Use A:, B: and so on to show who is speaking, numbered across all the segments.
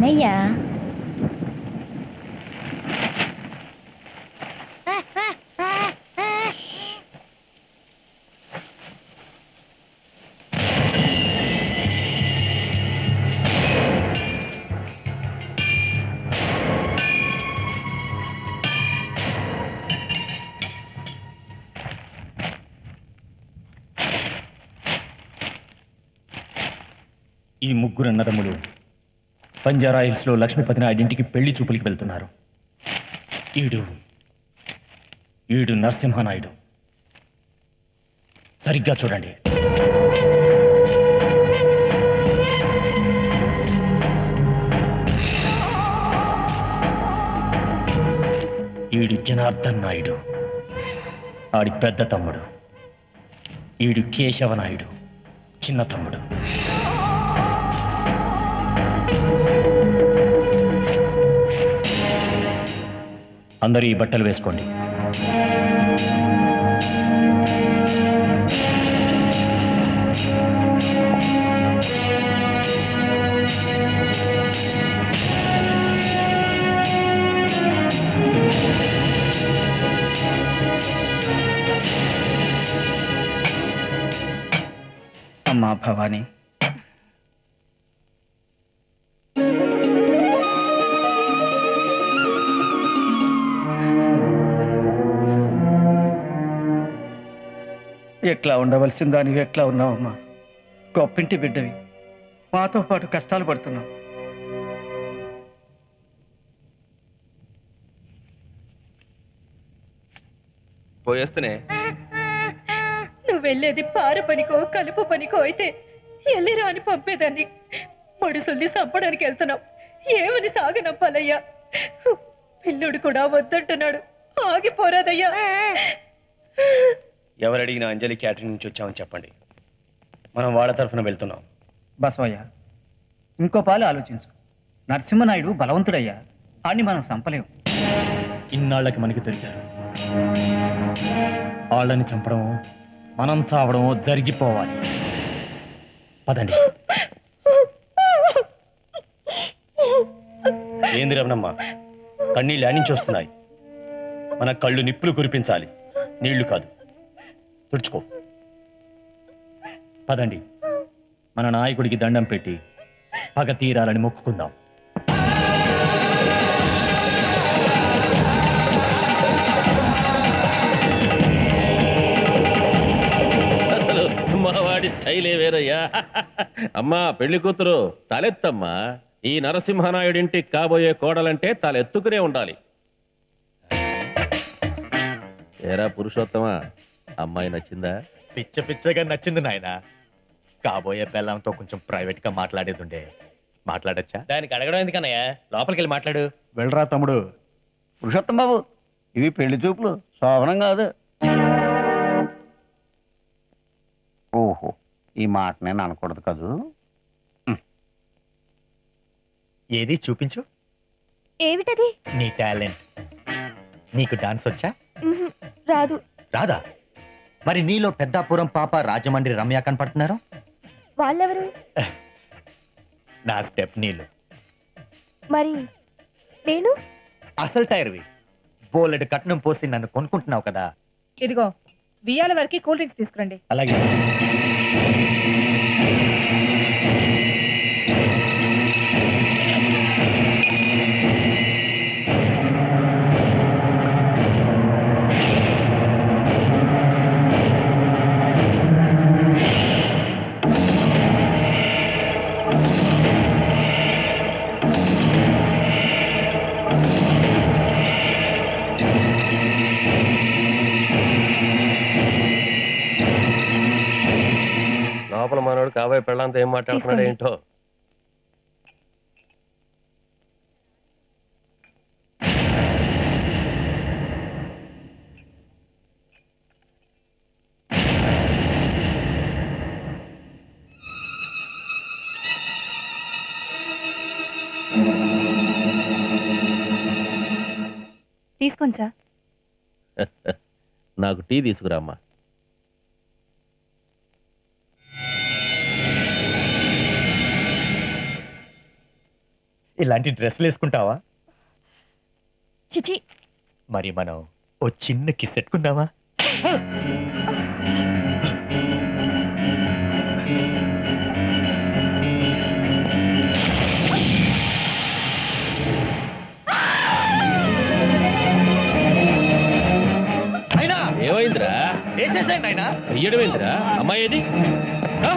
A: తినయ్యా.
B: ఈ ముగ్గురు అన్నదమ్ములు బంజారా హిల్స్ లో లక్ష్మీపతి నాయుడింటికి పెళ్లి చూపులకి వెళ్తున్నారు. ఈడు ఈడు నరసింహనాయుడు. సరిగ్గా చూడండి. ఈడు జనార్దన్ నాయుడు, ఆడి పెద్ద తమ్ముడు. ఈడు కేశవనాయుడు, చిన్న తమ్ముడు. అందరూ ఈ బట్టలు వేసుకోండి.
C: అమ్మా భవానీ, ఎట్లా ఉండవలసిన దానివి ఎట్లా ఉన్నావమ్మా? గొప్పింటి బిడ్డవి, మాతో పాటు కష్టాలు పడుతున్నావు.
D: పోయేస్తేనే
E: నువ్వు వెళ్ళేది పార పనికో కలుపు పనికో అయితే ఎల్లిరా అని పంపేదాన్ని. మడుసుల్ని చంపడానికి వెళ్తున్నావు. ఏమని సాగనంపాలయ్యా? పిల్లుడు కూడా వద్దంటున్నాడు. ఆగిపోరాదయ్యా.
B: ఎవరడిగినా అంజలి క్యాటరింగ్ నుంచి వచ్చామని చెప్పండి. మనం వాళ్ళ తరఫున వెళ్తున్నాం.
C: బసవయ్య, ఇంకో పాలు ఆలోచించు. నరసింహనాయుడు బలవంతుడయ్యా, ఆడిని మనం చంపలేము.
B: ఇన్నాళ్ళకి మనకి దొరికారు. వాళ్ళని చంపడం, మనం చావడం జరిగిపోవాలి. పదండి. ఏంది రమణమ్మ, కన్నీళ్ళు ఆనించి వస్తున్నాయి. మన కళ్ళు నిప్పులు కురిపించాలి, నీళ్లు కాదు. తుడుచుకో. పదండి, మన నాయకుడికి దండం పెట్టి పగ తీరాలని మొక్కుకుందాం.
D: అసలు మావాడి స్టైలే వేరయ్యా. అమ్మా పెళ్లి కూతురు, తలెత్తమ్మా. ఈ నరసింహనాయుడింటికి కాబోయే కోడలంటే తలెత్తుకునే ఉండాలి. ఏరా పురుషోత్తమా, అమ్మాయి నచ్చిందా?
B: పిచ్చ పిచ్చగా నచ్చింది నాయన. కాబోయే బెల్లంతో కొంచెం ప్రైవేట్ గా మాట్లాడేది ఉండే. మాట్లాడచ్చా? దానికి అడగడం ఎందుకన్నయ్యా, లోపలికి వెళ్ళి మాట్లాడు.
C: వెళ్ళరా తమ్ముడు. పురుషోత్తం బాబు, ఇవి పెళ్లి చూపులు, శోభనం కాదు. ఓహో, ఈ మాట నేను అనకూడదు కదూ.
B: ఏది చూపించు.
E: ఏమిటది?
B: నీ టాలెంట్. నీకు డాన్స్ వచ్చా?
E: రాదు.
B: రాదా? మరి నీలో పెద్దాపురం పాప రాజమండ్రి రమ్య కనపడుతున్నారు.
E: వాళ్ళెవరు?
B: నా స్టెప్ నీళ్ళు.
E: మరి నేను?
B: అసలు టైర్వి. బోలెడు కట్నం పోసి నన్ను కొనుక్కుంటున్నావు కదా.
E: ఇదిగో బియ్యాల వరకు కూల్ డ్రింక్స్ తీసుకురండి.
B: అలాగే.
D: లోపల మనోడు కాబోయే పెళ్ళంతా ఏం మాట్లాడుతున్నాడు ఏంటో.
E: తీసుకోండి సార్.
D: నాకు టీ తీసుకురామ్మా.
B: ఇలాంటి డ్రెస్సులు వేసుకుంటావా?
E: చిచి,
B: మరి మనం ఓ చిన్న కిస్ ఎట్టుకుందామా? అయినా
D: ఏమైందిరా?
B: వేసేసేయండి అయినా.
D: అయ్యడమేందిరా? అమ్మాయి ఏది? ఆ?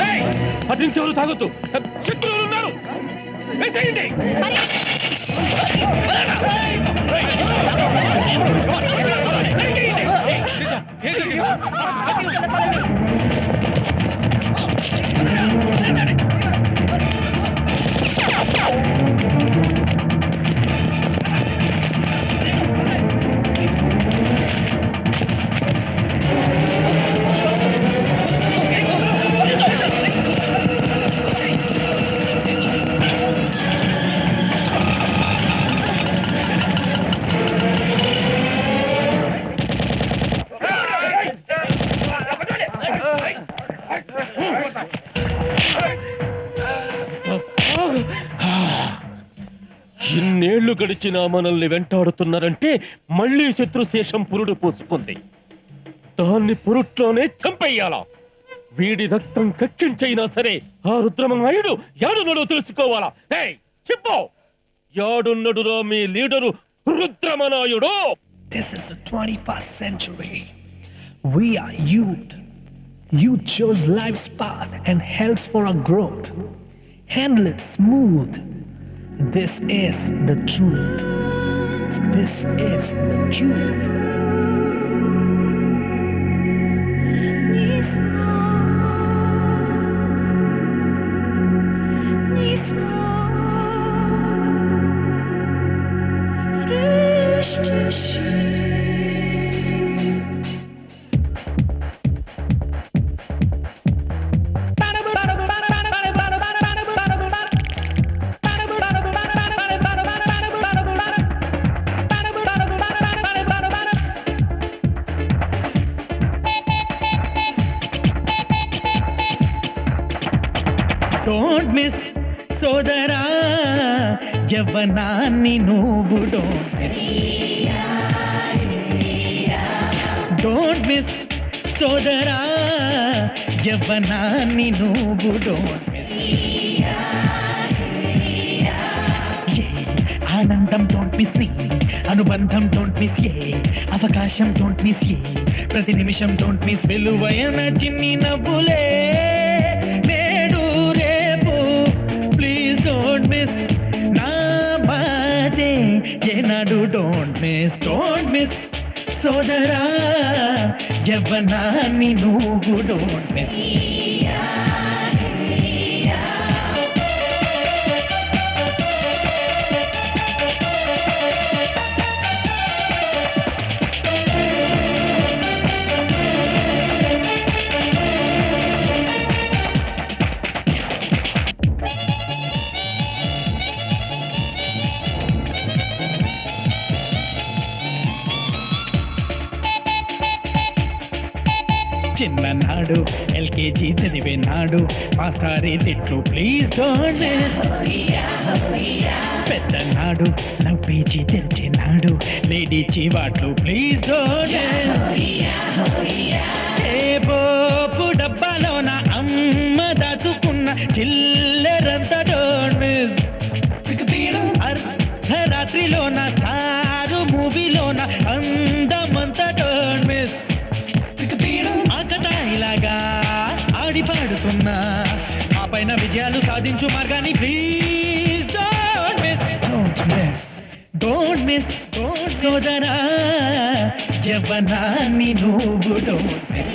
D: ఏయ్! అటు నుంచి ఎవరు తాగొద్దు, శత్రువులు ఉన్నారు. వేసేయండి. ఇన్నేళ్లు గడిచినా మనల్ని వెంటాడుతున్నారంటే మళ్ళీ శత్రుశేషం పురుడు పోసుకుంది. దాన్ని పురుట్లోనే చంపేయాలా? వీడి రక్తం కక్కించైనా సరే ఆ రుద్రమనాయుడు యాడున్నాడో తెలుసుకోవాలా? ఏయ్, చెప్పు, యాడున్నడురా మీ leader Rudramanaidu?
A: This is the 21st century. We are youth. Youth chose life's path and health for our growth. Handle it smooth. This is the truth. This is the truth.
C: Don't miss సోదరా, యవ్వనాన్ని నువ్వు don't miss సోదరా, యవ్వనాన్ని నువ్వు ఆనందం don't miss ని, అనుబంధం don't miss ఏ, అవకాశం don't miss ఏ, ప్రతి నిమిషం డోంట్ మిస్ విలువైన చిన్ని నవ్వులే. నేడు రేపు ప్లీజ్ డోంట్ మిస్ నా బాధే ఏనాడు డోంట్ మిస్ సోదరా, యవ్వనాన్ని నువ్వు డోంట్ మిస్. చిన్ననాడు ఎల్కేజీ చదివే నాడు మాస్టారి తిట్లు ప్లీజ్ డోంట్ మిస్. పెద్దనాడు లవ్ పేజీ తెరిచే నాడు లేడీ చీవాట్లు ప్లీజ్ డోంట్ మిస్. ఏ పోపు డబ్బాలోన అమ్మ దాచుకున్న చిల్లరంత డోంట్ మిస్. అర్ధరాత్రిలోన సారు మూవీలోన అందమంత డోంట్ మిస్. ఆకతాయిలాగా ఆడి పాడుతున్నా ఆ పైన విజయాలు సాధించు మార్గాన్ని ప్లీజ్ డోంట్ మిస్ సోదరా, యవ్వనాన్ని నువ్వు డోంట్ మిస్.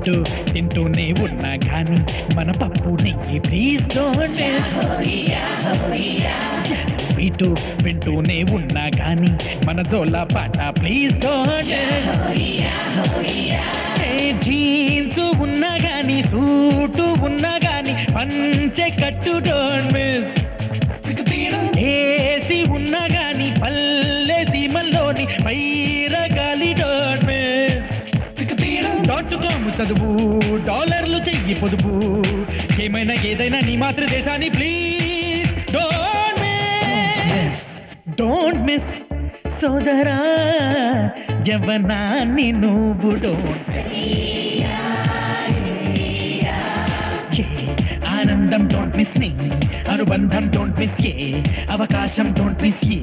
A: ఫుడ్ తింటూనే ఉన్నా కానీ మన పప్పు నెయ్యి ప్లీజ్ డోంట్ ఇటు వింటూనే ఉన్నా కానీ మన దోల పాట ప్లీజ్ డోంట్ జీన్స్ ఉన్నా గాని సూటు ఉన్నా గాని పంచె కట్టు డోంట్ మిస్ ఏసి ఉన్నా గాని పల్లె సీమల్లోని పైరగాలి డోంట్ మిస్ డాక్టర్తోము చదువు డాలర్లు చెయ్యి పొదుపు ఏమైనా ఏదైనా నీ మాతృదేశాన్ని ప్లీజ్ డోంట్ మిస్ సోదరా యవ్వనాన్ని నువ్వు డోంట్ ఆనందం డోంట్ మిస్ నీ అనుబంధం డోంట్ మిస్ ఏ అవకాశం డోంట్ మిస్ ఏ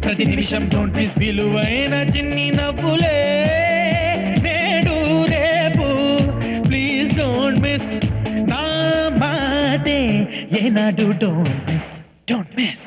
A: ప్రతి నిమిషం డోంట్ మిస్ విలువైన చిన్ని నవ్వులే నేడు రేపు ప్లీజ్ డోంట్ మిస్ నా మాటే ఏనాడు డోంట్ మిస్